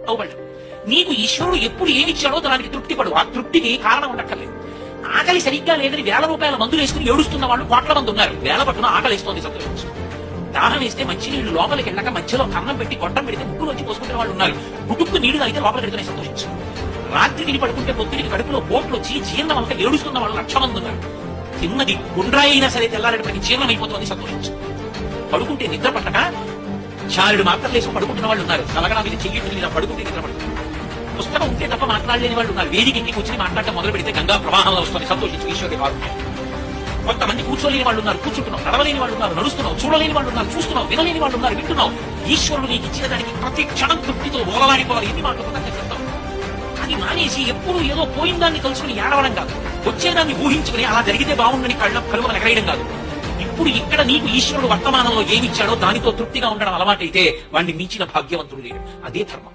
అవ్వబడ్డావు. నీకు ఈశ్వరుడు ఎప్పుడు ఏమిచ్చాడో దానికి తృప్తి పడు. ఆ తృప్తికి కారణం ఉండక్కర్లేదు. ఆకలి సరిగ్గా లేదని వేల రూపాయల మందులు వేసుకుని ఏడుస్తున్న వాళ్ళు కోట్ల మంది ఉన్నారు. వేల పట్టున ఆకలిస్తోంది సంతోషించు. దాహం వేస్తే మంచినీళ్ళు లోపలికి వెళ్ళక మధ్యలో కన్నం పెట్టి గొట్టం పెడితే ముక్కులు వచ్చి పోసుకుంటున్న వాళ్ళు ఉన్నారు. గుడుక్కు నీళ్లు అయితే లోపలికి వెళ్తూనే సంతోషించు. రాత్రి తిని పడుకుంటే పొద్దునికి కడుపులో పోట్లు వచ్చి జీర్ణం అంతా ఏడుస్తున్న వాళ్ళు 1,00,000 మంది ఉన్నారు. తిన్నది గుండ్రాయి అయినా సరే తెల్లారేపటికి జీర్ణం అయిపోతుంది సంతోషించు. పడుకుంటే నిద్ర పట్టక చారుడు మాత్రం లేసి పడుకుంటున్న వాళ్ళు ఉన్నారు. సలగడా మీద చెయ్యి మీద పడుకుంటే నిద్ర పడుతుంది. పుస్తకం ఉంటే తప్ప మాట్లాడలేని వాళ్ళు ఉన్నారు. వేదికకి కూర్చొని మాట్లాడటం మొదలు పెడితే గంగా ప్రవాహంలో వస్తుంది సంతోషించు. ఈశ్వరుడి కారుణ్యం. కొంతమంది కూర్చోలేని వాళ్ళు ఉన్నారు, కూర్చుంటున్నావు. నడవలేని వాళ్ళు ఉన్నారు, నడుస్తున్నావు. చూడలేని వాళ్ళు ఉన్నారు, చూస్తున్నావు. వినలేని వాళ్ళు ఉన్నారు, వింటున్నావు. ఈశ్వరుడు నీకు ఇచ్చిన దానికి ప్రతి క్షణం తృప్తితో ఓలలాడిపోవాలి. ఎన్ని మాటలు చెప్తావు. అది మానేసి ఎప్పుడు ఏదో పోయిన దాన్ని కలుసుకుని ఏడవడం కాదు. వచ్చేదాన్ని ఊహించుకుని అలా జరిగితే బాగుందని కలువలు ఎగరేయడం కాదు. ఇప్పుడు ఇక్కడ నీకు ఈశ్వరుడు వర్తమానంలో ఏమిచ్చాడో దానితో తృప్తిగా ఉండడం అలవాటైతే వాడిని మించిన భాగ్యవంతుడు లేడు. అదే ధర్మం.